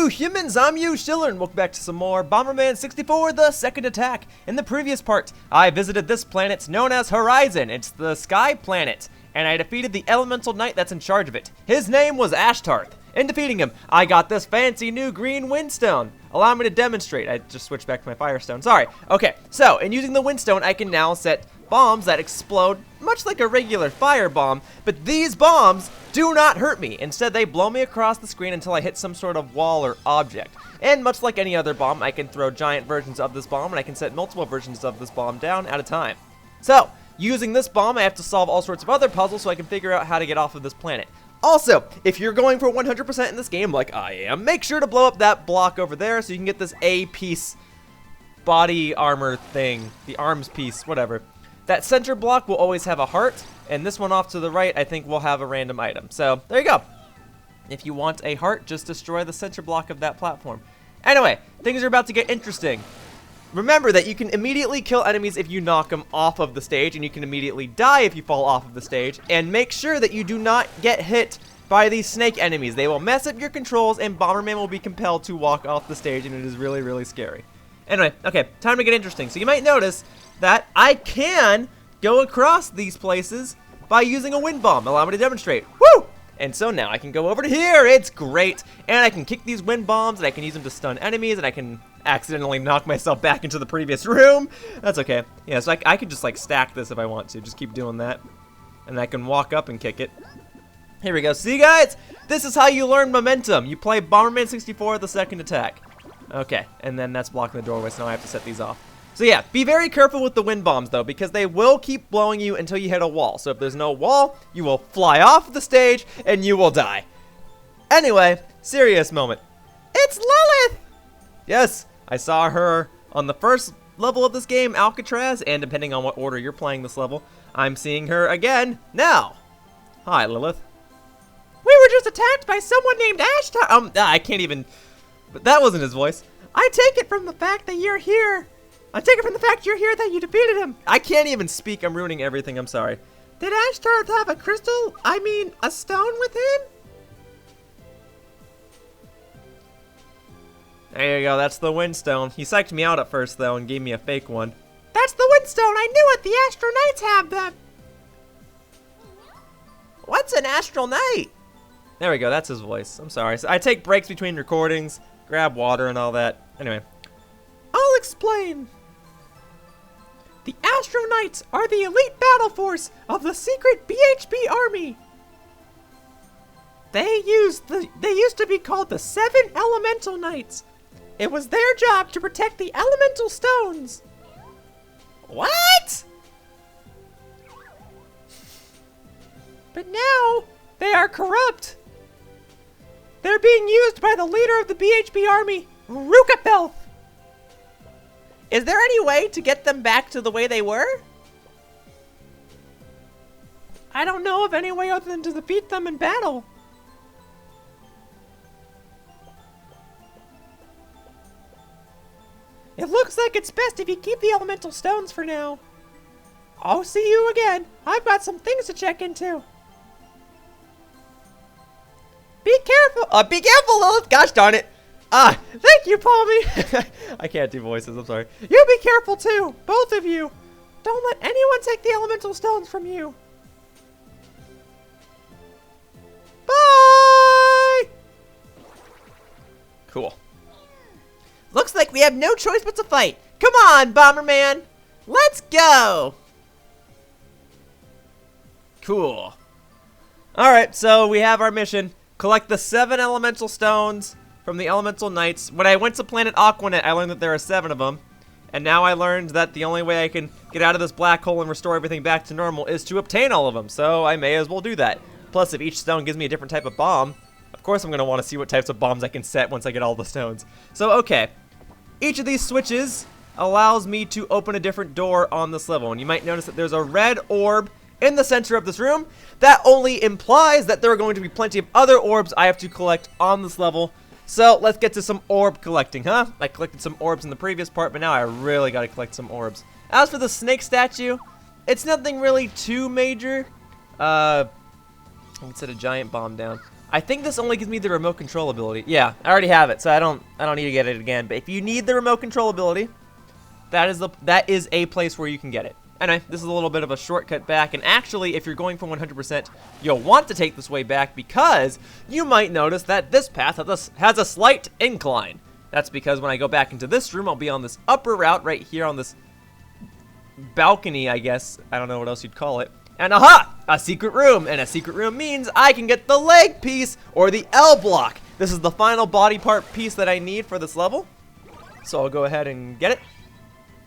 you humans, I'm Yoshiller, and welcome back to some more Bomberman 64, The Second Attack. In the previous part, I visited this planet known as Horizon. It's the sky planet, and I defeated the elemental knight that's in charge of it. His name was Ashtarth. In defeating him, I got this fancy new green windstone. Allow me to demonstrate. I just switched back to my firestone, sorry. Okay, so in using the windstone, I can now set bombs that explode much like a regular fire bomb, but these bombs do not hurt me. Instead, they blow me across the screen until I hit some sort of wall or object. And much like any other bomb, I can throw giant versions of this bomb, and I can set multiple versions of this bomb down at a time. So, using this bomb, I have to solve all sorts of other puzzles so I can figure out how to get off of this planet. Also, if you're going for 100% in this game like I am, make sure to blow up that block over there so you can get this A-piece body armor thing, the arms piece, whatever. That center block will always have a heart, and this one off to the right I think will have a random item. So, there you go. If you want a heart, just destroy the center block of that platform. Anyway, things are about to get interesting. Remember that you can immediately kill enemies if you knock them off of the stage, and you can immediately die if you fall off of the stage, and make sure that you do not get hit by these snake enemies. They will mess up your controls, and Bomberman will be compelled to walk off the stage, and it is really, really scary. Anyway, okay, time to get interesting. So you might notice that I can go across these places by using a wind bomb. Allow me to demonstrate. Woo! And so now I can go over to here. It's great. And I can kick these wind bombs, and I can use them to stun enemies, and I can accidentally knock myself back into the previous room. That's okay. Yeah, so I could just like stack this if I want to. Just keep doing that. And I can walk up and kick it. Here we go. See, guys? This is how you learn momentum. You play Bomberman 64, The Second Attack. Okay, and then that's blocking the doorway, so now I have to set these off. So yeah, be very careful with the wind bombs though, because they will keep blowing you until you hit a wall. So if there's no wall, you will fly off the stage and you will die. Anyway, serious moment. It's Lilith! Yes, I saw her on the first level of this game, Alcatraz, and depending on what order you're playing this level, I'm seeing her again now. Hi, Lilith. We were just attacked by someone named Ashtar. I can't even, but that wasn't his voice. I take it from the fact that you're here. I take it from the fact you're here that you defeated him. I can't even speak. I'm ruining everything. I'm sorry. Did Ashtarth have a stone with him? There you go. That's the windstone. He psyched me out at first, though, and gave me a fake one. That's the windstone. I knew it. The Astral Knights have them. What's an Astral Knight? There we go. That's his voice. I'm sorry. So I take breaks between recordings, grab water and all that. Anyway, I'll explain. The Astro Knights are the elite battle force of the secret BHB army. They used to be called the 7 Elemental Knights. It was their job to protect the elemental stones. What? But now they are corrupt. They're being used by the leader of the BHB army, Rukapelth. Is there any way to get them back to the way they were? I don't know of any way other than to defeat them in battle. It looks like it's best if you keep the elemental stones for now. I'll see you again. I've got some things to check into. Be careful. Be careful, Lilith. Gosh darn it. Thank you, Palmy. I can't do voices, I'm sorry. You be careful too, both of you. Don't let anyone take the elemental stones from you. Bye! Cool. Looks like we have no choice but to fight. Come on, Bomberman. Let's go. Cool. Alright, so we have our mission. Collect the 7 elemental stones from the Elemental Knights. When I went to planet Aquanet, I learned that there are 7 of them. And now I learned that the only way I can get out of this black hole and restore everything back to normal is to obtain all of them. So I may as well do that. Plus, if each stone gives me a different type of bomb, of course I'm going to want to see what types of bombs I can set once I get all the stones. So, okay. Each of these switches allows me to open a different door on this level. And you might notice that there's a red orb in the center of this room. That only implies that there are going to be plenty of other orbs I have to collect on this level. So, let's get to some orb collecting, huh? I collected some orbs in the previous part, but now I really gotta collect some orbs. As for the snake statue, it's nothing really too major. I can set a giant bomb down. I think this only gives me the remote control ability. Yeah, I already have it, so I don't need to get it again. But if you need the remote control ability, that is a place where you can get it. Anyway, this is a little bit of a shortcut back, and actually, if you're going for 100%, you'll want to take this way back because you might notice that this path has a slight incline. That's because when I go back into this room, I'll be on this upper route right here on this balcony, I guess. I don't know what else you'd call it. And aha! A secret room, and a secret room means I can get the leg piece or the L block. This is the final body part piece that I need for this level. So I'll go ahead and get it.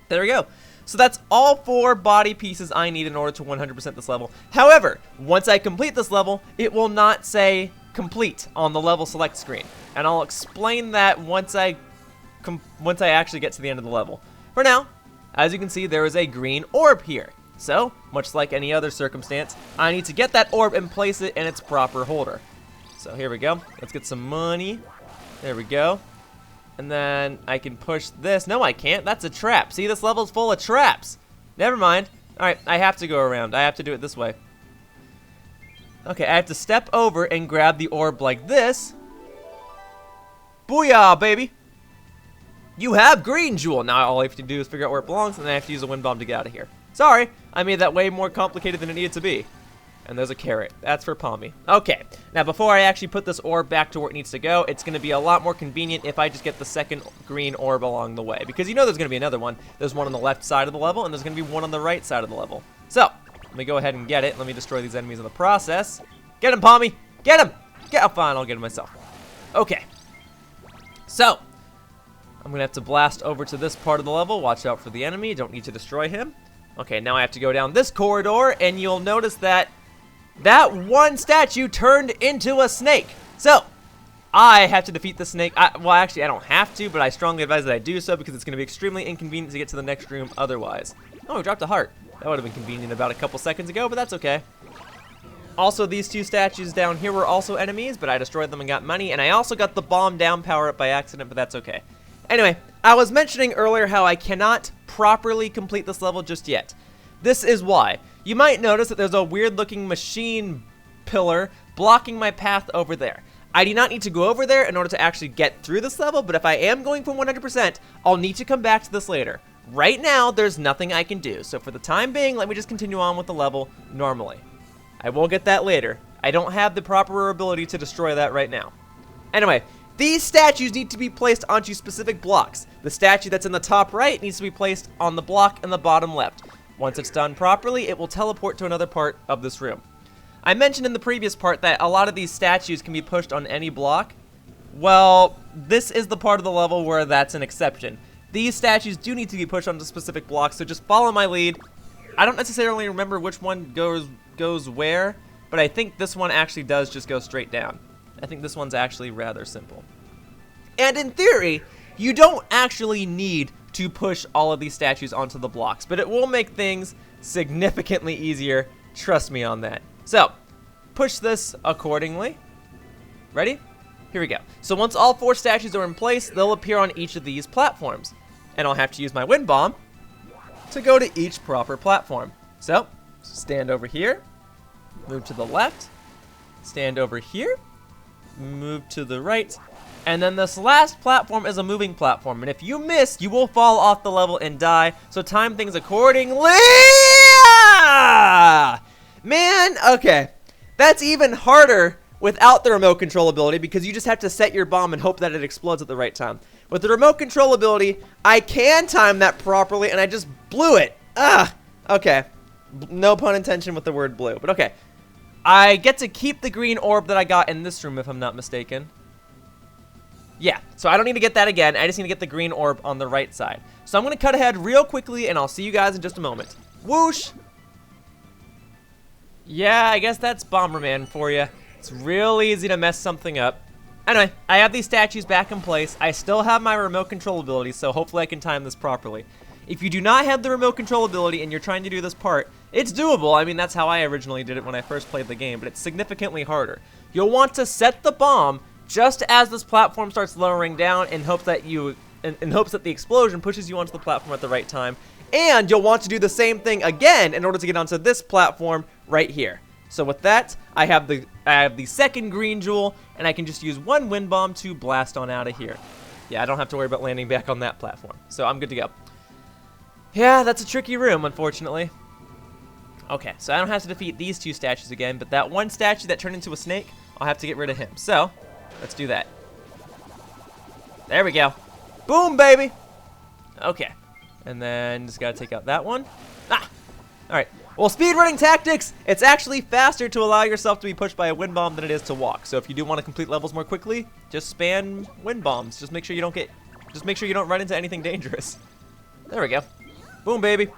There we go. So that's all 4 body pieces I need in order to 100% this level. However, once I complete this level, it will not say complete on the level select screen. And I'll explain that once I actually get to the end of the level. For now, as you can see, there is a green orb here. So, much like any other circumstance, I need to get that orb and place it in its proper holder. So here we go. Let's get some money. There we go. And then I can push this. No, I can't. That's a trap. See, this level's full of traps. Never mind. Alright, I have to go around. I have to do it this way. Okay, I have to step over and grab the orb like this. Booyah, baby! You have green jewel. Now all I have to do is figure out where it belongs, and then I have to use a wind bomb to get out of here. Sorry, I made that way more complicated than it needed to be. And there's a carrot. That's for Palmy. Okay, now before I actually put this orb back to where it needs to go, it's going to be a lot more convenient if I just get the second green orb along the way. Because you know there's going to be another one. There's one on the left side of the level, and there's going to be one on the right side of the level. So, let me go ahead and get it. Let me destroy these enemies in the process. Get him, Palmy! Get him! Oh, fine, I'll get him myself. Okay. So, I'm going to have to blast over to this part of the level. Watch out for the enemy. Don't need to destroy him. Okay, now I have to go down this corridor, and you'll notice that that one statue turned into a snake. So, I have to defeat the snake. Well, actually, I don't have to, but I strongly advise that I do so because it's going to be extremely inconvenient to get to the next room otherwise. Oh, we dropped a heart. That would have been convenient about a couple seconds ago, but that's okay. Also, these 2 statues down here were also enemies, but I destroyed them and got money, and I also got the bomb down power-up by accident, but that's okay. Anyway, I was mentioning earlier how I cannot properly complete this level just yet. This is why. You might notice that there's a weird-looking machine pillar blocking my path over there. I do not need to go over there in order to actually get through this level, but if I am going for 100%, I'll need to come back to this later. Right now, there's nothing I can do, so for the time being, let me just continue on with the level normally. I will get that later. I don't have the proper ability to destroy that right now. Anyway, these statues need to be placed onto specific blocks. The statue that's in the top right needs to be placed on the block in the bottom left. Once it's done properly, it will teleport to another part of this room. I mentioned in the previous part that a lot of these statues can be pushed on any block. Well, this is the part of the level where that's an exception. These statues do need to be pushed onto specific blocks, so just follow my lead. I don't necessarily remember which one goes where, but I think this one actually does just go straight down. I think this one's actually rather simple. And in theory, you don't actually need to push all of these statues onto the blocks, but it will make things significantly easier. Trust me on that. So, push this accordingly. Ready? Here we go. So once all 4 statues are in place, they'll appear on each of these platforms. And I'll have to use my wind bomb to go to each proper platform. So, stand over here, move to the left, stand over here, move to the right, and then this last platform is a moving platform. And if you miss, you will fall off the level and die. So time things accordingly. Man, okay. That's even harder without the remote control ability because you just have to set your bomb and hope that it explodes at the right time. With the remote control ability, I can time that properly, and I just blew it. Okay. No pun intended with the word blue, but okay. I get to keep the green orb that I got in this room, if I'm not mistaken. Yeah, so I don't need to get that again. I just need to get the green orb on the right side. So I'm going to cut ahead real quickly, and I'll see you guys in just a moment. Whoosh! Yeah, I guess that's Bomberman for you. It's real easy to mess something up. Anyway, I have these statues back in place. I still have my remote control ability, so hopefully I can time this properly. If you do not have the remote control ability and you're trying to do this part, it's doable. I mean, that's how I originally did it when I first played the game, but it's significantly harder. You'll want to set the bomb just as this platform starts lowering down in hopes that the explosion pushes you onto the platform at the right time. And you'll want to do the same thing again in order to get onto this platform right here. So with that, I have the second green jewel, and I can just use one wind bomb to blast on out of here. Yeah, I don't have to worry about landing back on that platform. So I'm good to go. Yeah, that's a tricky room, unfortunately. Okay, so I don't have to defeat these two statues again, but that one statue that turned into a snake, I'll have to get rid of him. So, let's do that. There we go. Boom, baby! Okay. And then just gotta take out that one. Ah! Alright. Well, speedrunning tactics! It's actually faster to allow yourself to be pushed by a wind bomb than it is to walk. So if you do want to complete levels more quickly, just spam wind bombs. Just make sure you don't run into anything dangerous. There we go. Boom, baby.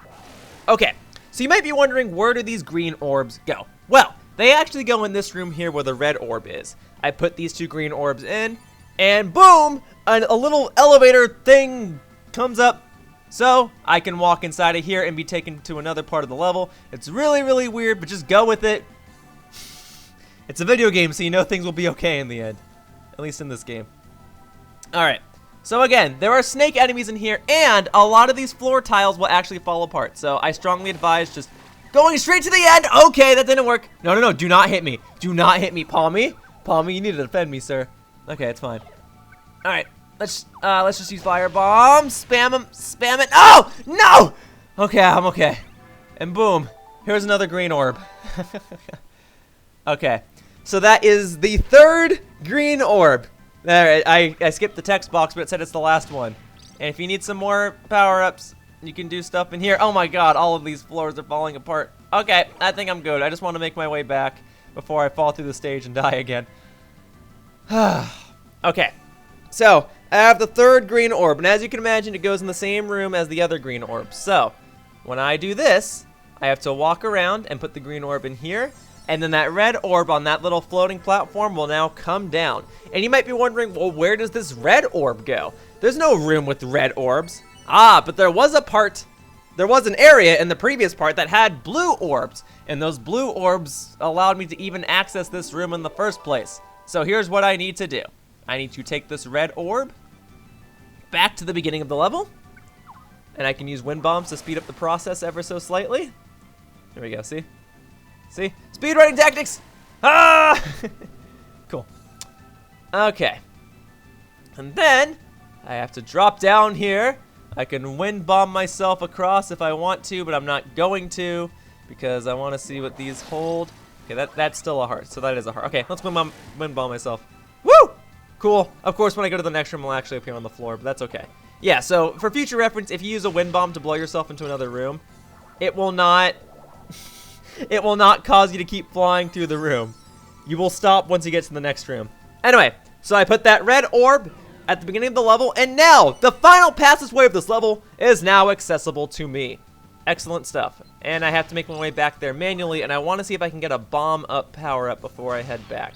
Okay. So you might be wondering, where do these green orbs go? Well, they actually go in this room here where the red orb is. I put these two green orbs in, and boom! A little elevator thing comes up. So, I can walk inside of here and be taken to another part of the level. It's really, really weird, but just go with it. It's a video game, so you know things will be okay in the end. At least in this game. Alright, so again, there are snake enemies in here, and a lot of these floor tiles will actually fall apart. So, I strongly advise just going straight to the end. Okay, that didn't work. No, no, no, do not hit me. Do not hit me, Palmy. Palmy, you need to defend me, sir. Okay, it's fine. Alright. Let's just use fire bombs. Spam them. Spam it. Oh! No! Okay, I'm okay. And boom. Here's another green orb. Okay. So that is the third green orb. There, I skipped the text box, but it said it's the last one. And if you need some more power-ups, you can do stuff in here. Oh my god, all of these floors are falling apart. Okay, I think I'm good. I just want to make my way back before I fall through the stage and die again. Okay. So, I have the third green orb, and as you can imagine, it goes in the same room as the other green orb. So, when I do this, I have to walk around and put the green orb in here, and then that red orb on that little floating platform will now come down. And you might be wondering, well, where does this red orb go? There's no room with red orbs. Ah, but there was an area in the previous part that had blue orbs, and those blue orbs allowed me to even access this room in the first place. So here's what I need to do. I need to take this red orb back to the beginning of the level, and I can use wind bombs to speed up the process ever so slightly. There we go, see? See? Speedrunning tactics! Ah! Cool. Okay. And then, I have to drop down here. I can wind bomb myself across if I want to, but I'm not going to, because I want to see what these hold. Okay, that's still a heart, so that is a heart. Okay, let's wind bomb myself. Woo! Cool. Of course, when I go to the next room, it'll actually appear on the floor, but that's okay. Yeah, so for future reference, if you use a wind bomb to blow yourself into another room, it will not it will not cause you to keep flying through the room. You will stop once you get to the next room. Anyway, so I put that red orb at the beginning of the level, and now the final passageway of this level is now accessible to me. Excellent stuff. And I have to make my way back there manually, and I want to see if I can get a bomb up power up before I head back.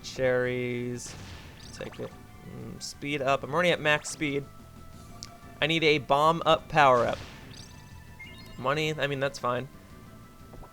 Cherries. Take it. Speed up. I'm already at max speed. I need a bomb up power up. Money, I mean, that's fine.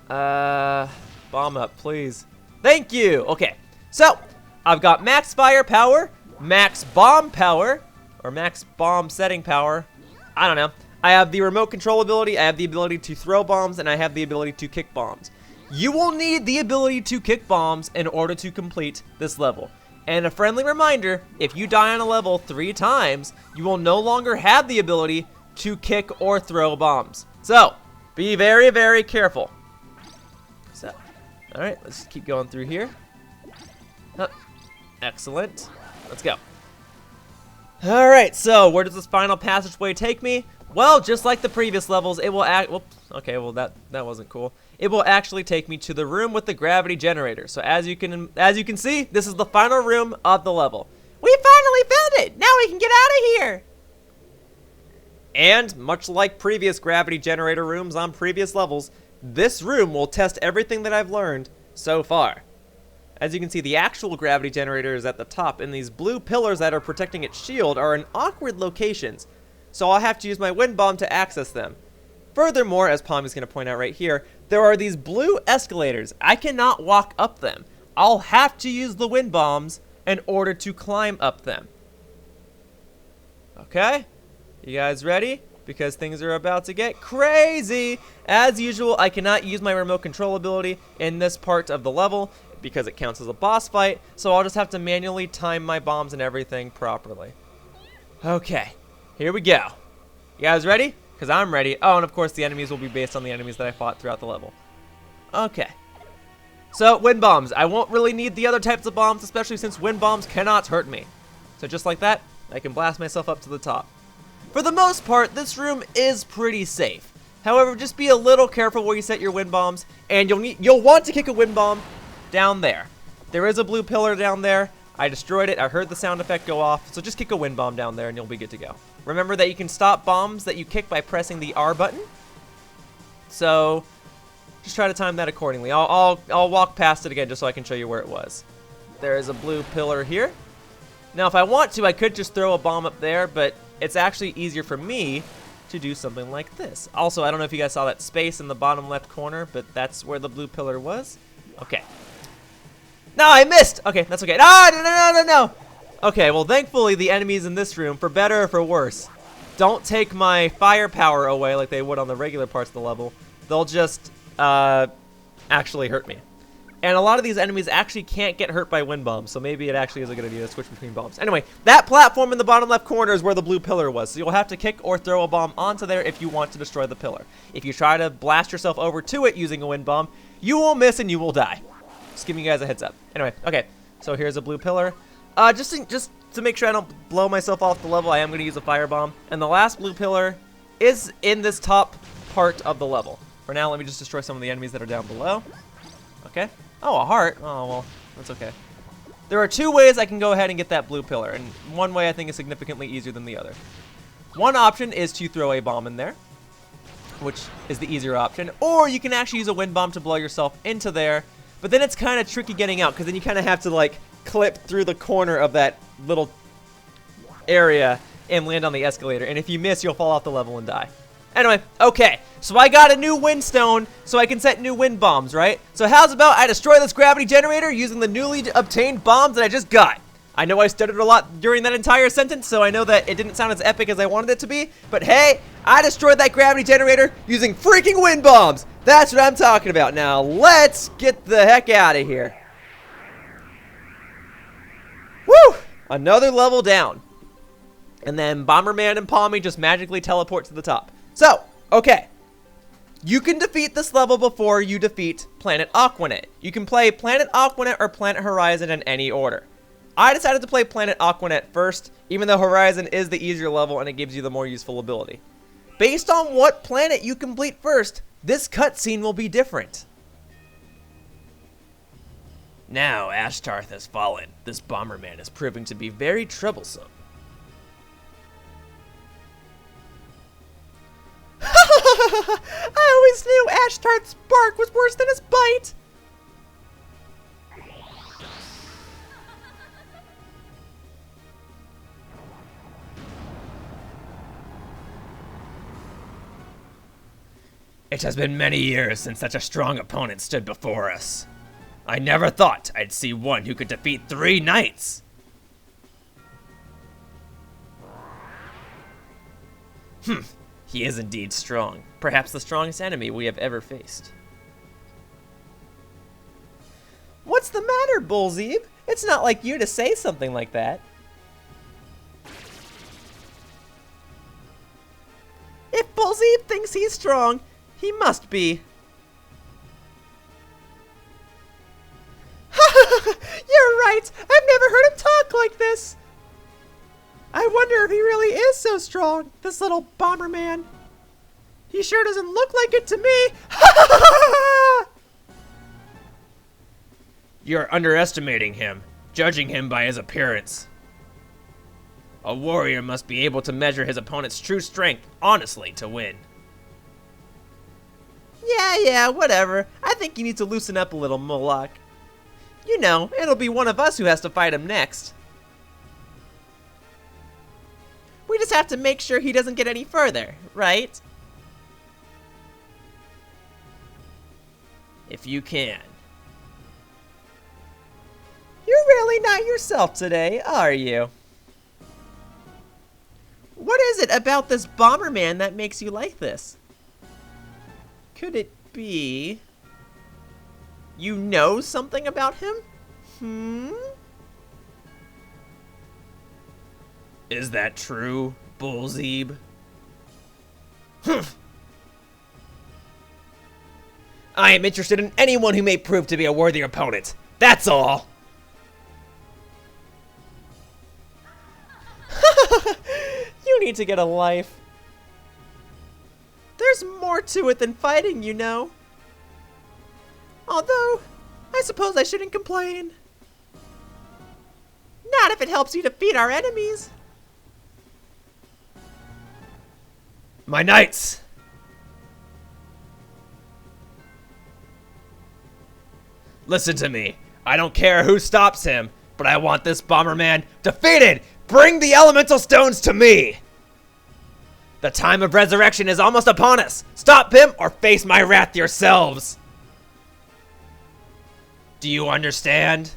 Bomb up, please. Thank you. Okay, so I've got max fire power, max bomb power, or max bomb setting power. I don't know. I have the remote control ability, I have the ability to throw bombs, and I have the ability to kick bombs. You will need the ability to kick bombs in order to complete this level. And a friendly reminder, if you die on a level 3 times, you will no longer have the ability to kick or throw bombs. So, be very, very careful. So, alright, let's keep going through here. Excellent. Let's go. Alright, so where does this final passageway take me? Well, just like the previous levels, it will whoops, okay, well that wasn't cool. It will actually take me to the room with the gravity generator. So as you can see, this is the final room of the level. We finally found it! Now we can get out of here! And much like previous gravity generator rooms on previous levels, this room will test everything that I've learned so far. As you can see, the actual gravity generator is at the top, and these blue pillars that are protecting its shield are in awkward locations. So I'll have to use my wind bomb to access them. Furthermore, as Palm is going to point out right here, there are these blue escalators. I cannot walk up them. I'll have to use the wind bombs in order to climb up them. Okay? You guys ready? because things are about to get crazy. As usual, I cannot use my remote control ability in this part of the level because it counts as a boss fight, so I'll just have to manually time my bombs and everything properly. Okay, here we go. You guys ready? Because I'm ready. Oh, and of course the enemies will be based on the enemies that I fought throughout the level. Okay. So, wind bombs. I won't really need the other types of bombs, especially since wind bombs cannot hurt me. So just like that, I can blast myself up to the top. For the most part, this room is pretty safe. However, just be a little careful where you set your wind bombs, and you'll want to kick a wind bomb down there. There is a blue pillar down there. I destroyed it. I heard the sound effect go off, so just kick a wind bomb down there and you'll be good to go. Remember that you can stop bombs that you kick by pressing the R button. So just try to time that accordingly. I'll walk past it again just so I can show you where it was. There is a blue pillar here. Now, if I want to, I could just throw a bomb up there, but it's actually easier for me to do something like this. Also, I don't know if you guys saw that space in the bottom left corner, but that's where the blue pillar was. Okay. No, I missed! Okay, that's okay. No! Okay, well, thankfully, the enemies in this room, for better or for worse, don't take my firepower away like they would on the regular parts of the level. They'll just actually hurt me. And a lot of these enemies actually can't get hurt by wind bombs, so maybe it actually is a good idea to switch between bombs. Anyway, that platform in the bottom left corner is where the blue pillar was, so you'll have to kick or throw a bomb onto there if you want to destroy the pillar. If you try to blast yourself over to it using a wind bomb, you will miss and you will die. Just giving you guys a heads up. Anyway, okay, so here's a blue pillar. Just to make sure I don't blow myself off the level, I am going to use a firebomb. And the last blue pillar is in this top part of the level. For now, let me just destroy some of the enemies that are down below. Okay. Oh, a heart. Oh, well, that's okay. There are two ways I can go ahead and get that blue pillar, and one way I think is significantly easier than the other. One option is to throw a bomb in there, which is the easier option, or you can actually use a wind bomb to blow yourself into there, but then it's kind of tricky getting out, because then you kind of have to, like, clip through the corner of that little area and land on the escalator, and if you miss, you'll fall off the level and die. Anyway, okay, so I got a new wind stone so I can set new wind bombs, right? So how's about I destroy this gravity generator using the newly obtained bombs that I just got? I know I stuttered a lot during that entire sentence, so I know that it didn't sound as epic as I wanted it to be, but hey, I destroyed that gravity generator using freaking wind bombs! That's what I'm talking about. Now, let's get the heck out of here. Woo! Another level down. And then Bomberman and Palmy just magically teleport to the top. So, okay, you can defeat this level before you defeat Planet Aquanet. You can play Planet Aquanet or Planet Horizon in any order. I decided to play Planet Aquanet first, even though Horizon is the easier level and it gives you the more useful ability. Based on what planet you complete first, this cutscene will be different. Now Ashtarth has fallen. This Bomberman is proving to be very troublesome. I always knew Ashtarth's bark was worse than his bite! It has been many years since such a strong opponent stood before us. I never thought I'd see one who could defeat 3 knights! He is indeed strong. Perhaps the strongest enemy we have ever faced. What's the matter, Bullzeeb? It's not like you to say something like that. If Bullzeeb thinks he's strong, he must be. You're right! I've never heard him talk like this! I wonder if he really is so strong, this little Bomberman. He sure doesn't look like it to me. You're underestimating him, judging him by his appearance. A warrior must be able to measure his opponent's true strength honestly to win. Yeah, whatever. I think you need to loosen up a little, Moloch. You know, it'll be one of us who has to fight him next. We just have to make sure he doesn't get any further, right? If you can. You're really not yourself today, are you? What is it about this Bomberman that makes you like this? Could it be you know something about him? Is that true, Bullzeeb? I am interested in anyone who may prove to be a worthy opponent. That's all. You need to get a life. There's more to it than fighting, you know. Although, I suppose I shouldn't complain. Not if it helps you defeat our enemies. My knights! Listen to me. I don't care who stops him, but I want this Bomberman defeated! Bring the elemental stones to me! The time of resurrection is almost upon us! Stop him or face my wrath yourselves! Do you understand?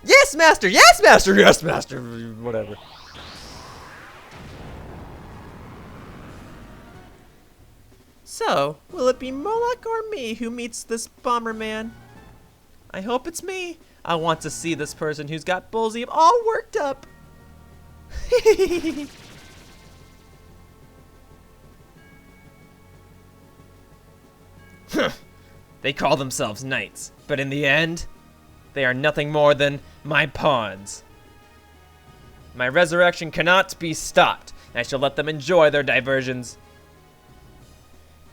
Yes, Master! Yes, Master! Yes, Master! Whatever. So, will it be Moloch or me who meets this Bomberman? I hope it's me. I want to see this person who's got Bullzeeb all worked up. They call themselves knights, but in the end, they are nothing more than my pawns. My resurrection cannot be stopped, and I shall let them enjoy their diversions.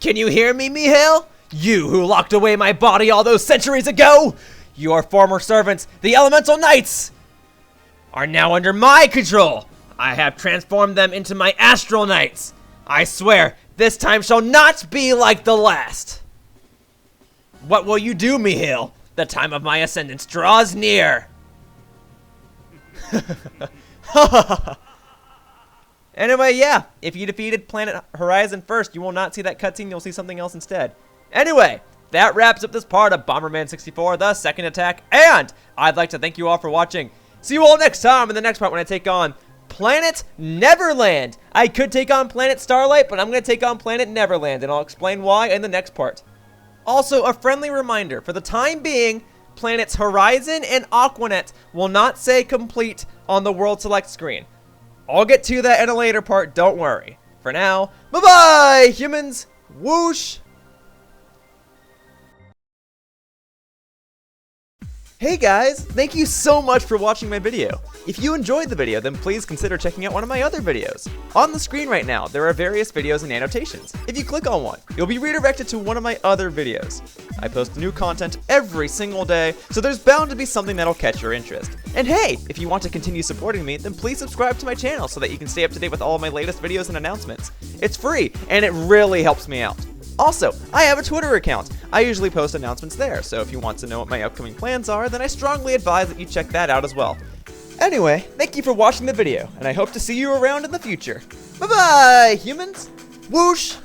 Can you hear me, Mihail? You who locked away my body all those centuries ago? Your former servants, the Elemental Knights, are now under my control. I have transformed them into my Astral Knights. I swear, this time shall not be like the last. What will you do, Mihail? The time of my ascendance draws near. Anyway, yeah, if you defeated Planet Horizon first, you will not see that cutscene, you'll see something else instead. Anyway, that wraps up this part of Bomberman 64, the second attack, and I'd like to thank you all for watching. See you all next time in the next part when I take on Planet Neverland. I could take on Planet Starlight, but I'm going to take on Planet Neverland, and I'll explain why in the next part. Also, a friendly reminder, for the time being, Planets Horizon and Aquanet will not say complete on the World Select screen. I'll get to that in a later part, don't worry. For now, bye-bye, humans! Whoosh! Hey guys, thank you so much for watching my video. If you enjoyed the video, then please consider checking out one of my other videos. On the screen right now, there are various videos and annotations. If you click on one, you'll be redirected to one of my other videos. I post new content every single day, so there's bound to be something that'll catch your interest. And hey, if you want to continue supporting me, then please subscribe to my channel so that you can stay up to date with all of my latest videos and announcements. It's free, and it really helps me out. Also, I have a Twitter account. I usually post announcements there, so if you want to know what my upcoming plans are, then I strongly advise that you check that out as well. Anyway, thank you for watching the video, and I hope to see you around in the future. Bye-bye, humans! Whoosh!